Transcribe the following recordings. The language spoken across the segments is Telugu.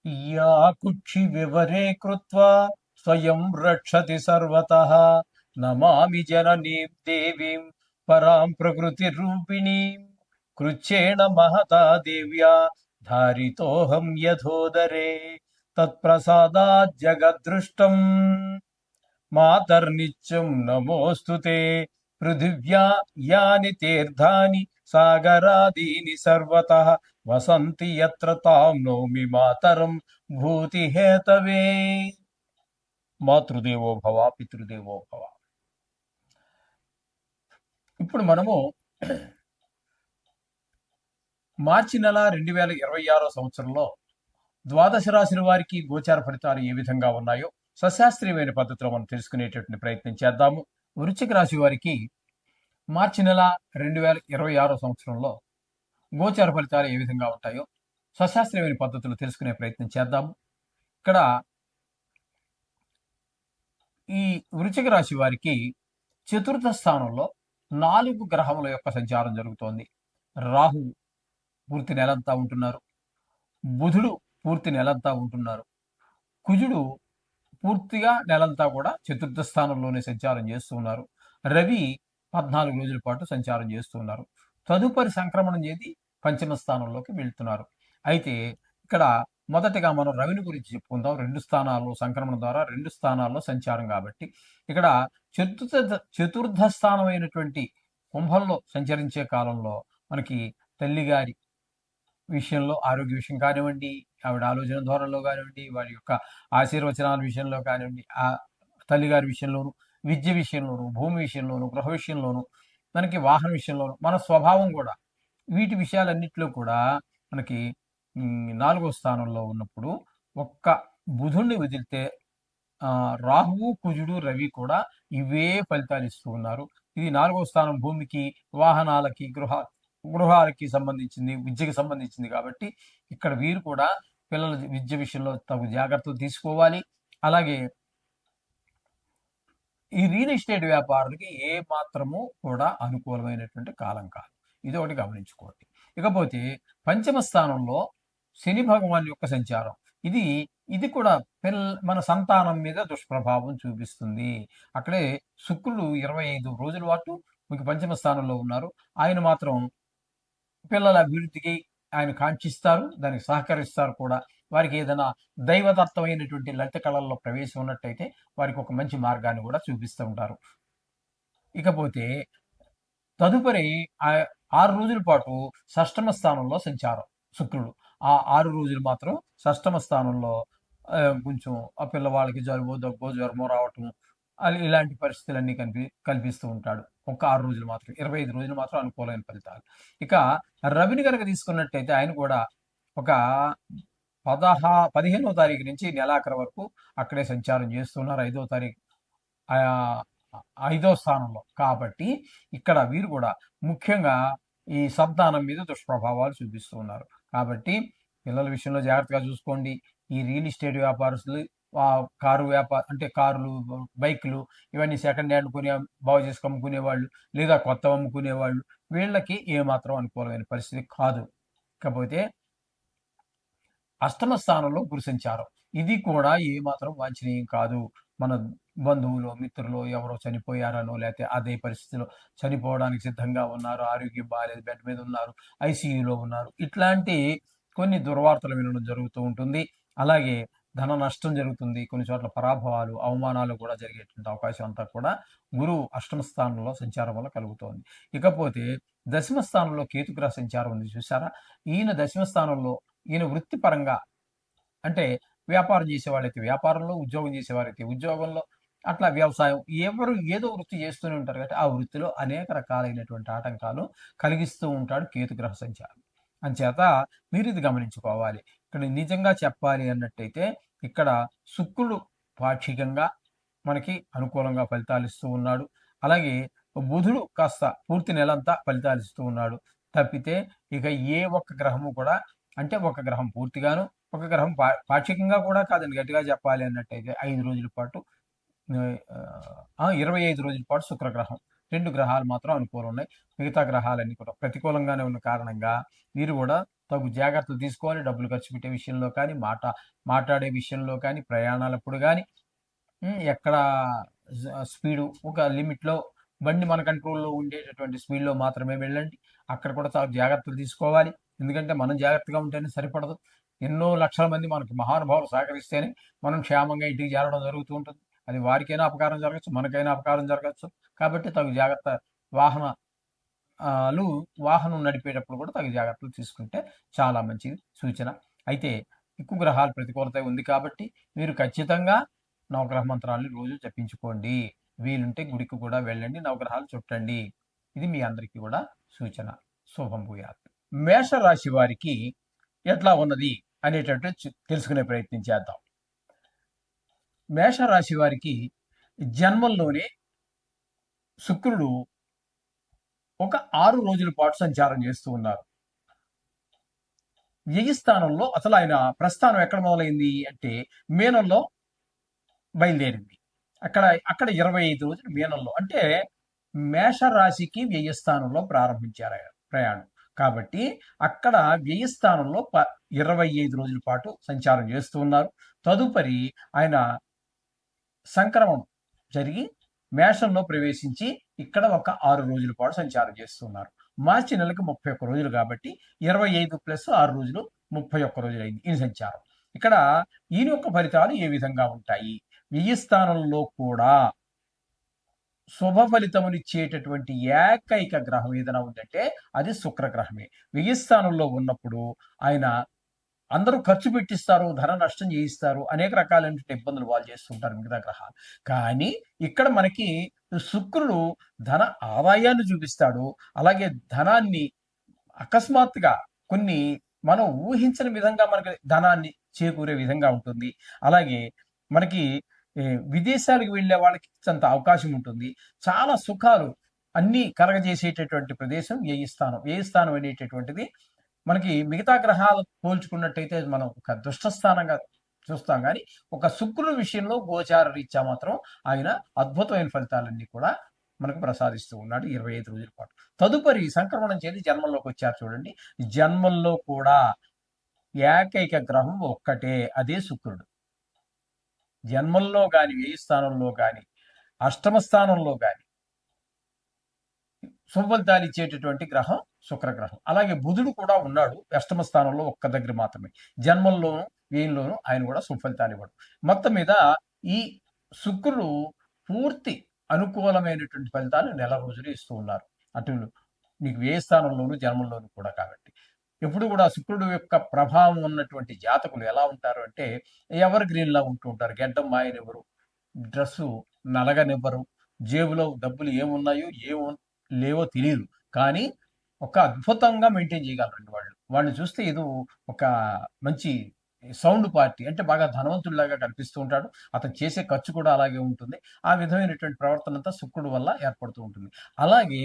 या कुक्षि विवरे कृत्वा स्वयं रक्षति सर्वतः नमामि जननीं देवीं परां प्रकृतिरूपिणीं कृच्छ्रेण महता देव्या धारितोऽहं यथोदरे तत्प्रसादात् जगद्दृष्टम् मातर्नित्यं नमोऽस्तु ते पृथिव्या यानि तीर्थानि सागरादीनि सर्वतः वसन्ति यत्र तां नौमि मातरं भूतिहेतवे మాతృదేవో భవ పితృదేవో భవ. ఇప్పుడు మనము మార్చి నెల 2026 సంవత్సరంలో ద్వాదశ రాశుల వారికి గోచార ఫలితాలు ఏ విధంగా ఉన్నాయో సశాస్త్రీయమైన పద్ధతిలో మనం తెలుసుకునేటటువంటి ప్రయత్నం చేద్దాము. వృశ్చిక రాశి వారికి మార్చి నెల 2026 సంవత్సరంలో గోచార ఫలితాలు ఏ విధంగా ఉంటాయో సశాస్త్రీయమైన పద్ధతులు తెలుసుకునే ప్రయత్నం చేద్దాము. ఇక్కడ ఈ వృశ్చిక రాశి వారికి చతుర్థ స్థానంలో 4 గ్రహముల యొక్క సంచారం జరుగుతోంది. రాహు పూర్తి నెలంతా ఉంటున్నారు, బుధుడు పూర్తి నెలంతా ఉంటున్నారు, కుజుడు పూర్తిగా నెలంతా కూడా చతుర్థ స్థానంలోనే సంచారం చేస్తూ ఉన్నారు, రవి 14 రోజుల పాటు సంచారం చేస్తూ ఉన్నారు. తదుపరి సంక్రమణం చేసి పంచమ స్థానంలోకి వెళ్తున్నారు. అయితే ఇక్కడ మొదటగా మనం రవిని గురించి చెప్పుకుందాం. 2 స్థానాల్లో సంక్రమణ ద్వారా 2 స్థానాల్లో సంచారం కాబట్టి ఇక్కడ చతుర్థ స్థానం అయినటువంటి కుంభంలో సంచరించే కాలంలో మనకి తల్లిగారి విషయంలో ఆరోగ్య విషయం కానివ్వండి, ఆవిడ ఆలోచన ధోరణిలో కానివ్వండి, వారి యొక్క ఆశీర్వచనాల విషయంలో కానివ్వండి, ఆ తల్లిగారి విషయంలోను, విద్య విషయంలోను, భూమి విషయంలోను, గృహ విషయంలోను, మనకి వాహన విషయంలోను, మన స్వభావం కూడా, వీటి విషయాలన్నింటిలో కూడా మనకి 4వ స్థానంలో ఉన్నప్పుడు ఒక్క బుధుణ్ణి వదిలితే రాహువు, కుజుడు, రవి కూడా ఇవే ఫలితాలు ఇస్తూ ఉన్నారు. ఇది 4వ స్థానం భూమికి, వాహనాలకి, గృహాలకి సంబంధించింది, విద్యకి సంబంధించింది కాబట్టి ఇక్కడ వీరు కూడా పిల్లల విద్య విషయంలో తగు జాగ్రత్తలు తీసుకోవాలి. అలాగే ఈ రియల్ ఎస్టేట్ వ్యాపారులకి ఏ మాత్రము కూడా అనుకూలమైనటువంటి కాలం కాదు. ఇది ఒకటి గమనించుకోండి. ఇకపోతే పంచమ స్థానంలో శని భగవాన్ యొక్క సంచారం, ఇది కూడా మన సంతానం మీద దుష్ప్రభావం చూపిస్తుంది. అక్కడే శుక్రుడు 25 రోజుల పాటు మీకు పంచమ స్థానంలో ఉన్నారు. ఆయన మాత్రం పిల్లల అభివృద్ధికి ఆయన కాంక్షిస్తారు, దానికి సహకరిస్తారు కూడా. వారికి ఏదైనా దైవదత్తమైనటువంటి లలిత కళల్లో ప్రవేశం ఉన్నట్టయితే వారికి ఒక మంచి మార్గాన్ని కూడా చూపిస్తూ ఉంటారు. ఇకపోతే తదుపరి 6 రోజుల పాటు షష్టమ స్థానంలో సంచారం శుక్రుడు. ఆ 6 రోజులు మాత్రం షష్టమ స్థానంలో కొంచెం ఆ పిల్లవాళ్ళకి జలుబో, దగ్గో, జ్వరమో రావటం ఇలాంటి పరిస్థితులన్నీ కల్పిస్తూ ఉంటాడు. ఒక 6 రోజులు మాత్రం, 25 రోజులు మాత్రం అనుకూలమైన ఫలితాలు. ఇక రవిని కనుక తీసుకున్నట్టయితే ఆయన కూడా ఒక 15వ తారీఖు నుంచి నెలాఖరు వరకు అక్కడే సంచారం చేస్తున్నారు. 5వ తారీఖు 5వ స్థానంలో. కాబట్టి ఇక్కడ వీరు కూడా ముఖ్యంగా ఈ సంతానం మీద దుష్ప్రభావాలు చూపిస్తూ ఉన్నారు. కాబట్టి పిల్లల విషయంలో జాగ్రత్తగా చూసుకోండి. ఈ రియల్ ఎస్టేట్ వ్యాపారస్తులు, కారు అంటే కార్లు, బైకులు ఇవన్నీ సెకండ్ హ్యాండ్ బాగు చేసుకు అమ్ముకునే వాళ్ళు, లేదా కొత్త అమ్ముకునే వాళ్ళు, వీళ్ళకి ఏమాత్రం అనుకూలమైన పరిస్థితి కాదు. కాకపోతే అష్టమ స్థానంలో గురు సంచారం, ఇది కూడా ఏమాత్రం వాంఛనీయం కాదు. మన బంధువులు, మిత్రులు ఎవరో చనిపోయారనో, లేకపోతే అదే పరిస్థితిలో చనిపోవడానికి సిద్ధంగా ఉన్నారు, ఆరోగ్యం బాగాలేదు, బెడ్ మీద ఉన్నారు, ఐసీయూలో ఉన్నారు, ఇట్లాంటి కొన్ని దుర్వార్తలు వినడం జరుగుతూ ఉంటుంది. అలాగే ధన నష్టం జరుగుతుంది, కొన్ని చోట్ల పరాభవాలు, అవమానాలు కూడా జరిగేటువంటి అవకాశం అంతా కూడా గురువు అష్టమ స్థానంలో సంచారం వల్ల కలుగుతోంది. ఇకపోతే దశమ స్థానంలో కేతుగ్రహ సంచారం ఉంది చూసారా. ఈయన దశమ స్థానంలో, ఈయన వృత్తిపరంగా అంటే వ్యాపారం చేసేవాళ్ళైతే వ్యాపారంలో, ఉద్యోగం చేసేవారైతే ఉద్యోగంలో, అట్లా వ్యవసాయం, ఎవరు ఏదో వృత్తి చేస్తూనే ఉంటారు కాబట్టి ఆ వృత్తిలో అనేక రకాలైనటువంటి ఆటంకాలు కలిగిస్తూ ఉంటాడు కేతుగ్రహ సంచారం. అంచేత మీరు ఇది గమనించుకోవాలి. ఇక్కడ నిజంగా చెప్పాలి అన్నట్టయితే ఇక్కడ శుక్రుడు పాక్షికంగా మనకి అనుకూలంగా ఫలితాలు ఇస్తూ ఉన్నాడు. అలాగే బుధుడు కాస్త పూర్తి నెలంతా ఫలితాలు ఇస్తూ ఉన్నాడు. తప్పితే ఇక ఏ ఒక్క గ్రహము కూడా, అంటే ఒక గ్రహం పూర్తిగాను, ఒక గ్రహం పాక్షికంగా కూడా కాదండి. గట్టిగా చెప్పాలి అన్నట్టయితే 5 రోజుల పాటు, 25 రోజుల పాటు శుక్రగ్రహం, 2 గ్రహాలు మాత్రం అనుకూలం ఉన్నాయి. మిగతా గ్రహాలన్నీ కూడా ప్రతికూలంగానే ఉన్న కారణంగా వీరు కూడా తగు జాగ్రత్తలు తీసుకోవాలి. డబ్బులు ఖర్చు పెట్టే విషయంలో కానీ, మాట్లాడే విషయంలో కానీ, ప్రయాణాలప్పుడు కానీ ఎక్కడ స్పీడు ఒక లిమిట్లో బండి మన కంట్రోల్లో ఉండేటటువంటి స్పీడ్లో మాత్రమే వెళ్ళండి. అక్కడ కూడా చాలా జాగ్రత్తలు తీసుకోవాలి. ఎందుకంటే మనం జాగ్రత్తగా ఉంటేనే సరిపడదు. ఎన్నో లక్షల మంది మనకు మహానుభావులు సహకరిస్తేనే మనం క్షేమంగా ఇంటికి చేరడం జరుగుతూ ఉంటుంది. అది వారికైనా అపకారం జరగచ్చు, మనకైనా అపకారం జరగచ్చు. కాబట్టి తగు జాగ్రత్త వాహనం నడిపేటప్పుడు కూడా తగు జాగ్రత్తలు తీసుకుంటే చాలా మంచిది సూచన. అయితే ఎక్కువ గ్రహాల ప్రతికూలత ఉంది కాబట్టి మీరు ఖచ్చితంగా నవగ్రహ మంత్రాన్ని రోజు జపించుకోండి. వీలుంటే గుడికి కూడా వెళ్ళండి, నవగ్రహాలు చుట్టండి. ఇది మీ అందరికీ కూడా సూచన. శుభం భూయాత్. మేషరాశి వారికి ఎట్లా ఉన్నది అనేటట్టు తెలుసుకునే ప్రయత్నం చేద్దాం. మేషరాశి వారికి జన్మంలోనే శుక్రుడు ఒక 6 రోజుల పాటు సంచారం చేస్తూ ఉన్నారు. వ్యయ స్థానంలో అసలు ఆయన ప్రస్థానం ఎక్కడ మొదలైంది అంటే మీనంలో బయలుదేరింది. అక్కడ 25 రోజులు మీనంలో, అంటే మేషరాశికి వ్యయస్థానంలో ప్రారంభించారు ఆయన ప్రయాణం. కాబట్టి అక్కడ వ్యయస్థానంలో 25 రోజుల పాటు సంచారం చేస్తూ ఉన్నారు. తదుపరి ఆయన సంక్రమణం జరిగి మేషంలో ప్రవేశించి ఇక్కడ ఒక 6 రోజుల పాటు సంచారం చేస్తున్నారు. మార్చి నెలకు 31 రోజులు కాబట్టి 25 ప్లస్ 6 రోజులు 31 రోజులు అయింది ఈ సంచారం. ఇక్కడ ఈయన యొక్క ఫలితాలు ఏ విధంగా ఉంటాయి? వ్యయ స్థానంలో కూడా శుభ ఫలితమునిచ్చేటటువంటి ఏకైక గ్రహం ఏదైనా ఉందంటే అది శుక్రగ్రహమే. వ్యయ స్థానంలో ఉన్నప్పుడు ఆయన అందరూ ఖర్చు పెట్టిస్తారు, ధన నష్టం చేయిస్తారు, అనేక రకాలైనటువంటి ఇబ్బందులు వాళ్ళు చేస్తుంటారు మిగతా గ్రహాలు. కానీ ఇక్కడ మనకి శుక్రుడు ధన ఆదాయాన్ని చూపిస్తాడు. అలాగే ధనాన్ని అకస్మాత్తుగా కొన్ని మనం ఊహించని విధంగా మనకి ధనాన్ని చేకూరే విధంగా ఉంటుంది. అలాగే మనకి విదేశాలకు వెళ్ళే వాళ్ళకి అంత అవకాశం ఉంటుంది. చాలా సుఖాలు అన్నీ కలగజేసేటటువంటి ప్రదేశం వ్యయస్థానం. వ్యయస్థానం అనేటటువంటిది మనకి మిగతా గ్రహాలు పోల్చుకున్నట్టయితే మనం ఒక దుష్టస్థానంగా చూస్తాం, కానీ ఒక శుక్రుని విషయంలో గోచార రీత్యా మాత్రం ఆయన అద్భుతమైన ఫలితాలన్నీ కూడా మనకు ప్రసాదిస్తూ ఉన్నాడు 25 రోజుల పాటు. తదుపరి సంక్రమణం చేసి జన్మంలోకి వచ్చారు చూడండి. జన్మంలో కూడా ఏకైక గ్రహం ఒక్కటే, అదే శుక్రుడు. జన్మంలో కానీ, వ్యయ స్థానంలో కానీ, అష్టమ స్థానంలో కానీ శుభఫలితాలు ఇచ్చేటటువంటి గ్రహం శుక్రగ్రహం. అలాగే బుధుడు కూడా ఉన్నాడు అష్టమ స్థానంలో ఒక్క దగ్గర మాత్రమే. జన్మంలోను వ్యయంలోను ఆయన కూడా శుభఫలితాలు ఇవ్వడు. మొత్తం మీద ఈ శుక్రుడు పూర్తి అనుకూలమైనటువంటి ఫలితాలు నెల రోజులు ఇస్తూ ఉన్నారు, అటు నీకు వ్యయ స్థానంలోను జన్మంలోను కూడా. కాబట్టి ఎప్పుడు కూడా శుక్రుడు యొక్క ప్రభావం ఉన్నటువంటి జాతకులు ఎలా ఉంటారు అంటే ఎవర్ గ్రీన్ లా ఉంటూ ఉంటారు. గెడ్డం మాయనివ్వరు, డ్రెస్సు నలగనివ్వరు, జేబులో డబ్బులు ఏమున్నాయో లేవో తెలియదు, కానీ ఒక అద్భుతంగా మెయింటైన్ చేయగలరండి వాళ్ళని చూస్తే ఏదో ఒక మంచి సౌండ్ పార్టీ, అంటే బాగా ధనవంతుడిలాగా కనిపిస్తూ ఉంటాడు. అతను చేసే ఖర్చు కూడా అలాగే ఉంటుంది. ఆ విధమైనటువంటి ప్రవర్తన అంతా శుక్రుడు వల్ల ఏర్పడుతూ ఉంటుంది. అలాగే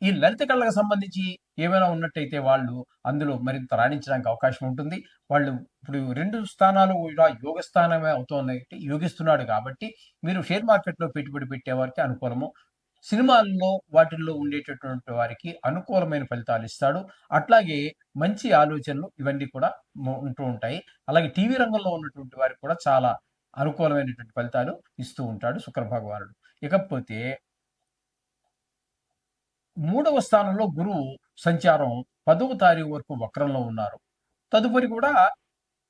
ఈ లలిత కళలకు సంబంధించి ఏమైనా ఉన్నట్టయితే వాళ్ళు అందులో మరింత రాణించడానికి అవకాశం ఉంటుంది. వాళ్ళు ఇప్పుడు 2 స్థానాలు కూడా యోగ స్థానమే అవుతున్నాయి, యోగిస్తున్నాడు. కాబట్టి మీరు షేర్ మార్కెట్లో పెట్టుబడి పెట్టేవారికి అనుకూలము, సినిమాల్లో వాటిల్లో ఉండేటటువంటి వారికి అనుకూలమైన ఫలితాలు ఇస్తాడు. అట్లాగే మంచి ఆలోచనలు ఇవన్నీ కూడా ఉంటూ ఉంటాయి. అలాగే టీవీ రంగంలో ఉన్నటువంటి వారికి కూడా చాలా అనుకూలమైనటువంటి ఫలితాలు ఇస్తూ ఉంటాడు శుక్ర భగవానుడు. ఇకపోతే 3వ స్థానంలో గురువు సంచారం 10వ తారీఖు వరకు వక్రంలో ఉన్నారు. తదుపరి కూడా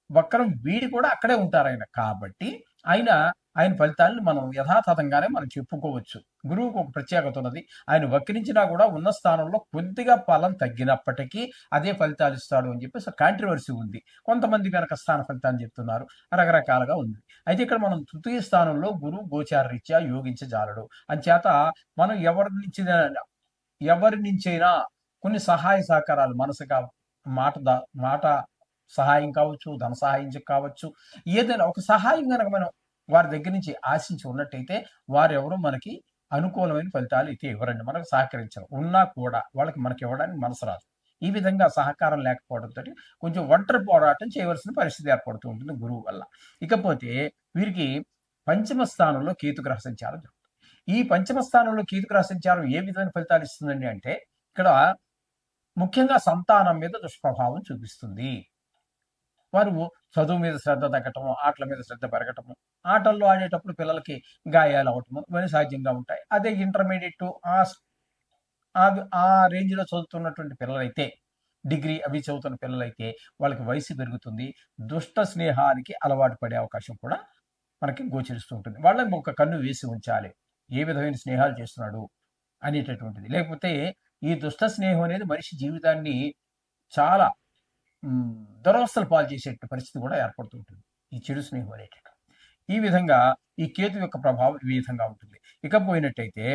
వక్రం వీడి కూడా అక్కడే ఉంటారు ఆయన. కాబట్టి ఆయన ఫలితాలను మనం యథాతథంగానే మనం చెప్పుకోవచ్చు. గురువుకు ఒక ప్రత్యేకత ఉన్నది. ఆయన వక్రించినా కూడా ఉన్న స్థానంలో కొద్దిగా ఫలం తగ్గినప్పటికీ అదే ఫలితాలు ఇస్తాడు అని చెప్పేసి కాంట్రవర్సీ ఉంది. కొంతమంది కనుక స్థాన ఫలితాన్ని చెప్తున్నారు, రకరకాలుగా ఉంది. అయితే ఇక్కడ మనం తృతీయ స్థానంలో గురువు గోచార రీత్యా యోగించజాలడు. అంచేత మనం ఎవరి నుంచైనా కొన్ని సహాయ సహకారాలు మనసుగా మాట సహాయం కావచ్చు, ధన సహాయం కావచ్చు, ఏదైనా ఒక సహాయం కనుక మనం వారి దగ్గర నుంచి ఆశించి ఉన్నట్టయితే వారెవరూ మనకి అనుకూలమైన ఫలితాలు అయితే ఇవ్వరండి, మనకు సహకరించరు. ఉన్నా కూడా వాళ్ళకి మనకి ఇవ్వడానికి మనసు రాదు. ఈ విధంగా సహకారం లేకపోవడంతో కొంచెం ఒంటరి పోరాటం చేయవలసిన పరిస్థితి ఏర్పడుతూ ఉంటుంది గురువు వల్ల. ఇకపోతే వీరికి పంచమ స్థానంలో కేతుగ్రహ సంచారం జరుగుతుంది. ఈ పంచమ స్థానంలో కేతుగ్రహ సంచారం ఏ విధమైన ఫలితాలు ఇస్తుందండి అంటే ఇక్కడ ముఖ్యంగా సంతానం మీద దుష్ప్రభావం చూపిస్తుంది. వారు చదువు మీద శ్రద్ధ తగ్గటము, ఆటల మీద శ్రద్ధ పెరగటము, ఆటల్లో ఆడేటప్పుడు పిల్లలకి గాయాలు అవటము ఇవన్నీ సహజంగా ఉంటాయి. అదే ఇంటర్మీడియట్ ఆ రేంజ్లో చదువుతున్నటువంటి పిల్లలైతే, డిగ్రీ అవి చదువుతున్న పిల్లలైతే వాళ్ళకి వయసు పెరుగుతుంది. దుష్ట స్నేహానికి అలవాటు పడే అవకాశం కూడా మనకి గోచరిస్తూ ఉంటుంది. వాళ్ళని ఒక కన్ను వేసి ఉంచాలి, ఏ విధమైన స్నేహాలు చేస్తున్నాడు అనేటటువంటిది. లేకపోతే ఈ దుష్ట స్నేహం అనేది మనిషి జీవితాన్ని చాలా దురవస్థలు పాలు చేసే పరిస్థితి కూడా ఏర్పడుతూ ఉంటుంది, ఈ చెడు స్నేహం అనేటటువంటి. ఈ విధంగా ఈ కేతు యొక్క ప్రభావం ఈ విధంగా ఉంటుంది. ఇకపోయినట్టయితే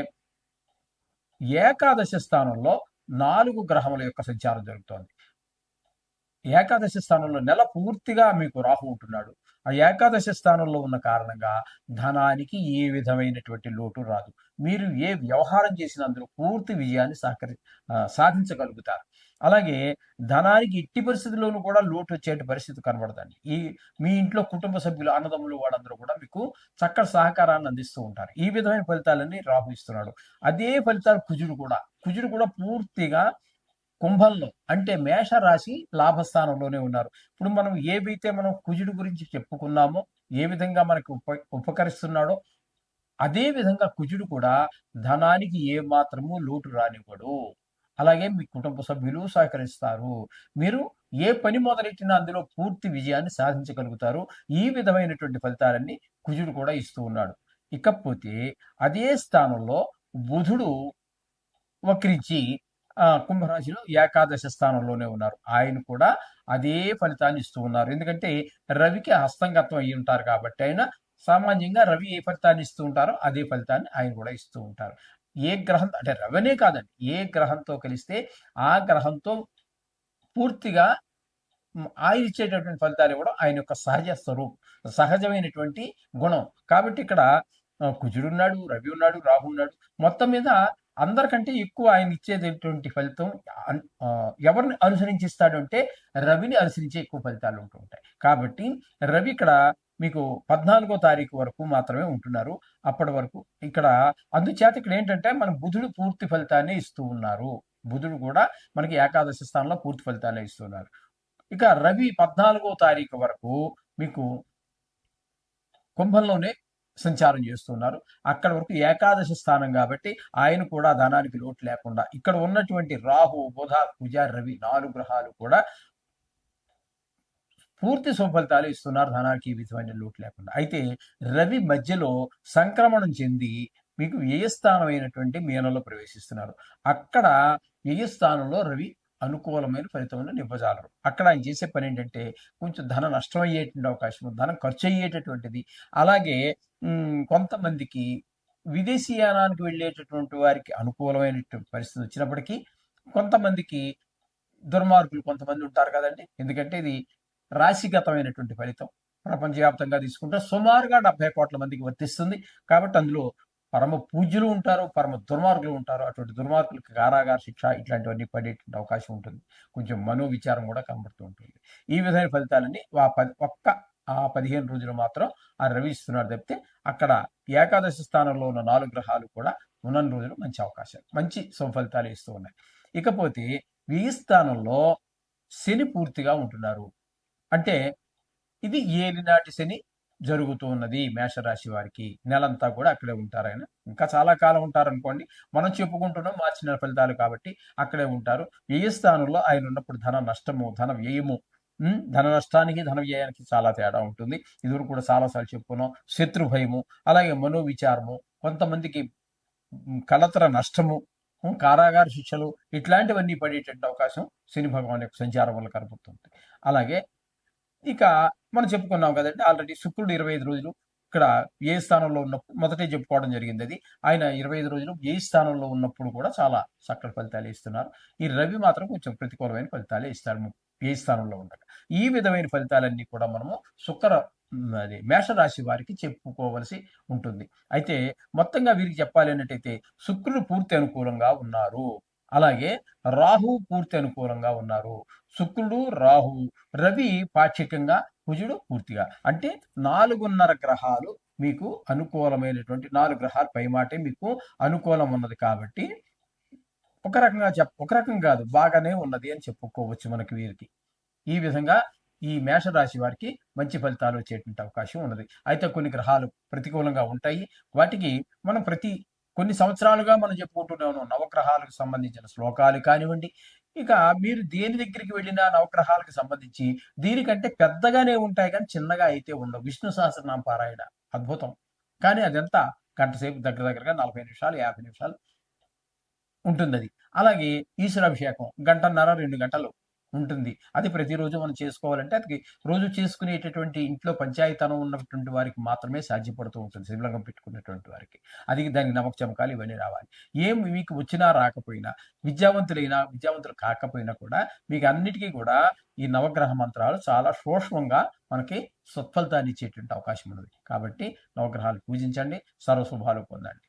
ఏకాదశి స్థానంలో 4 గ్రహముల యొక్క సంచారం జరుగుతోంది. ఏకాదశి స్థానంలో నెల పూర్తిగా మీకు రాహు ఉంటున్నాడు. ఆ ఏకాదశి స్థానంలో ఉన్న కారణంగా ధనానికి ఏ విధమైనటువంటి లోటు రాదు. మీరు ఏ వ్యవహారం చేసినా అందులో పూర్తి విజయాన్ని సాధించగలుగుతారు. అలాగే ధనానికి ఎట్టి పరిస్థితుల్లోనూ కూడా లోటు వచ్చే పరిస్థితి కనబడదండి. మీ ఇంట్లో కుటుంబ సభ్యులు, అన్నదమ్ములు వాళ్ళందరూ కూడా మీకు చక్కటి సహకారాన్ని అందిస్తూ ఉంటారు. ఈ విధమైన ఫలితాలన్నీ రాహు ఇస్తున్నాడు. అదే ఫలితాలు కుజుడు కూడా పూర్తిగా కుంభంలో, అంటే మేషరాశి లాభస్థానంలోనే ఉన్నారు. ఇప్పుడు మనం ఏవైతే మనం కుజుడు గురించి చెప్పుకున్నామో, ఏ విధంగా మనకు ఉపకరిస్తున్నాడో, అదే విధంగా కుజుడు కూడా ధనానికి ఏ మాత్రము లోటు రానివ్వడు. అలాగే మీ కుటుంబ సభ్యులు సహకరిస్తారు. మీరు ఏ పని మొదలెట్టినా అందులో పూర్తి విజయాన్ని సాధించగలుగుతారు. ఈ విధమైనటువంటి ఫలితాలన్నీ కుజుడు కూడా ఇస్తూ ఉన్నాడు. ఇకపోతే అదే స్థానంలో బుధుడు వక్రించి కుంభరాశిలో ఏకాదశ స్థానంలోనే ఉన్నారు. ఆయన కూడా అదే ఫలితాన్ని ఇస్తూ ఉన్నారు. ఎందుకంటే రవికి హస్తంగతం అయి ఉంటారు కాబట్టి, ఆయన సామాన్యంగా రవి ఏ ఫలితాన్ని ఇస్తూ ఉంటారో అదే ఫలితాన్ని ఆయన కూడా ఇస్తూ ఉంటారు. ఏ గ్రహం అంటే రవినే కాదండి, ఏ గ్రహంతో కలిస్తే ఆ గ్రహంతో పూర్తిగా ఆయన ఇచ్చేటటువంటి ఫలితాలు కూడా ఆయన యొక్క సహజ స్వరూపం, సహజమైనటువంటి గుణం. కాబట్టి ఇక్కడ కుజుడున్నాడు, రవి ఉన్నాడు, రాహు ఉన్నాడు. మొత్తం మీద అందరికంటే ఎక్కువ ఆయన ఇచ్చేటటువంటి ఫలితం ఎవరిని అనుసరించిస్తాడు అంటే రవిని అనుసరించే ఎక్కువ ఫలితాలు ఉంటూ ఉంటాయి. కాబట్టి రవి ఇక్కడ మీకు 14వ తారీఖు వరకు మాత్రమే ఉంటున్నారు. అప్పటి వరకు ఇక్కడ అందుచేత ఇక్కడ ఏంటంటే మన బుధుడు పూర్తి ఫలితాన్ని ఇస్తూ ఉన్నారు. బుధుడు కూడా మనకి ఏకాదశి స్థానంలో పూర్తి ఫలితాలే ఇస్తున్నారు. ఇక రవి 14వ తారీఖు వరకు మీకు కుంభంలోనే సంచారం చేస్తున్నారు. అక్కడ వరకు ఏకాదశి స్థానం కాబట్టి ఆయన కూడా ధనానికి లోటు లేకుండా, ఇక్కడ ఉన్నటువంటి రాహు, బుధ, కుజ, రవి 4 గ్రహాలు కూడా పూర్తి సుఫలితాలు ఇస్తున్నారు, ధనానికి ఈ విధమైన లోటు లేకుండా. అయితే రవి మధ్యలో సంక్రమణం చెంది మీకు వ్యయస్థానం అయినటువంటి మీనంలో ప్రవేశిస్తున్నారు. అక్కడ వ్యయస్థానంలో రవి అనుకూలమైన ఫలితమైన నివ్వజాలరు. అక్కడ ఆయన చేసే పని ఏంటంటే కొంచెం ధన నష్టం అయ్యేటువంటి అవకాశం, ధనం ఖర్చు అయ్యేటటువంటిది. అలాగే కొంతమందికి విదేశీయానానికి వెళ్ళేటటువంటి వారికి అనుకూలమైనటువంటి పరిస్థితి వచ్చినప్పటికీ, కొంతమందికి దుర్మార్గులు కొంతమంది ఉంటారు కదండి. ఎందుకంటే ఇది రాశిగతమైనటువంటి ఫలితం. ప్రపంచవ్యాప్తంగా తీసుకుంటే సుమారుగా 70 కోట్ల మందికి వర్తిస్తుంది. కాబట్టి అందులో పరమ పూజ్యులు ఉంటారు, పరమ దుర్మార్గులు ఉంటారు. అటువంటి దుర్మార్గులకి కారాగార శిక్ష ఇట్లాంటివన్నీ పడేటువంటి అవకాశం ఉంటుంది. కొంచెం మనోవిచారం కూడా కనబడుతూ ఉంటుంది. ఈ విధమైన ఫలితాలన్నీ ఆ 15 రోజులు మాత్రం ఆ రవి ఇస్తున్నాడు తప్పితే, అక్కడ ఏకాదశి స్థానంలో ఉన్న 4 గ్రహాలు కూడా ఉన్న రోజులు మంచి అవకాశాలు, మంచి సుఫలితాలు ఇస్తూ ఉన్నాయి. ఇకపోతే ఈ స్థానంలో శని పూర్తిగా ఉంటున్నారు. అంటే ఇది ఏలినాటి శని జరుగుతూ ఉన్నది మేషరాశి వారికి. నెలంతా కూడా అక్కడే ఉంటారు ఆయన. ఇంకా చాలా కాలం ఉంటారు అనుకోండి. మనం చెప్పుకుంటున్నాం మార్చి నెల ఫలితాలు కాబట్టి అక్కడే ఉంటారు. వ్యయ స్థానంలో ఆయన ఉన్నప్పుడు ధన నష్టము, ధన వ్యయము, ధన నష్టానికి ధన వ్యయానికి చాలా తేడా ఉంటుంది. ఇదివరకు కూడా చాలాసార్లు చెప్పుకున్నాం. శత్రు భయము, అలాగే మనోవిచారము, కొంతమందికి కలతర నష్టము, కారాగార శిక్షలు ఇట్లాంటివన్నీ పడేటువంటి అవకాశం శని భగవాన్ యొక్క సంచారం వల్ల కనబడుతుంది. అలాగే ఇక మనం చెప్పుకున్నాం కదండి ఆల్రెడీ శుక్రుడు 25 రోజులు ఇక్కడ ఏ స్థానంలో ఉన్నప్పుడు మొదటే చెప్పుకోవడం జరిగింది. అది ఆయన 25 రోజులు ఏ స్థానంలో ఉన్నప్పుడు కూడా చాలా చక్కటి ఫలితాలు ఇస్తున్నారు. ఈ రవి మాత్రం కొంచెం ప్రతికూలమైన ఫలితాలే ఇస్తారు ఏ స్థానంలో ఉండగా. ఈ విధమైన ఫలితాలన్నీ కూడా మనము మేషరాశి వారికి చెప్పుకోవలసి ఉంటుంది. అయితే మొత్తంగా వీరికి చెప్పాలి అన్నట్టయితే శుక్రుడు పూర్తి అనుకూలంగా ఉన్నారు. అలాగే రాహు పూర్తి అనుకూలంగా ఉన్నారు. శుక్రుడు, రాహు, రవి పాక్షికంగా, కుజుడు పూర్తిగా. అంటే 4.5 గ్రహాలు మీకు అనుకూలమైనటువంటి 4 గ్రహాలు పైమాటే మీకు అనుకూలం ఉన్నది కాబట్టి ఒక రకం కాదు, బాగానే ఉన్నది అని చెప్పుకోవచ్చు మనకి వీరికి. ఈ విధంగా ఈ మేషరాశి వారికి మంచి ఫలితాలు వచ్చేటువంటి అవకాశం ఉన్నది. అయితే కొన్ని గ్రహాలు ప్రతికూలంగా ఉంటాయి. వాటికి మనం కొన్ని సంవత్సరాలుగా మనం చెప్పుకుంటూనే ఉన్నాం. నవగ్రహాలకు సంబంధించిన శ్లోకాలు కానివ్వండి, ఇక మీరు దేని దగ్గరికి వెళ్ళినా నవగ్రహాలకు సంబంధించి దీనికంటే పెద్దగానే ఉంటాయి కానీ చిన్నగా అయితే ఉండవు. విష్ణు సహస్రనామ పారాయణ అద్భుతం. కానీ అదంతా గంట సేపు దగ్గరగా 40 నిమిషాలు, 50 నిమిషాలు ఉంటుందది. అలాగే ఈశ్వరాభిషేకం గంటన్నర, 2 గంటలు ఉంటుంది. అది ప్రతిరోజు మనం చేసుకోవాలంటే అది రోజు చేసుకునేటటువంటి ఇంట్లో పంచాయతనం ఉన్నటువంటి వారికి మాత్రమే సాధ్యపడుతూ ఉంటుంది. శివలింగం పెట్టుకున్నటువంటి వారికి. అది దానికి నమక చమకాలు ఇవన్నీ రావాలి. మీకు వచ్చినా రాకపోయినా, విద్యావంతులు కాకపోయినా కూడా మీకు అన్నిటికీ కూడా ఈ నవగ్రహ మంత్రాలు చాలా సూక్ష్మంగా మనకి సత్ఫలితాన్ని ఇచ్చేటువంటి అవకాశం ఉన్నది. కాబట్టి నవగ్రహాలు పూజించండి, సర్వశుభాలు పొందండి.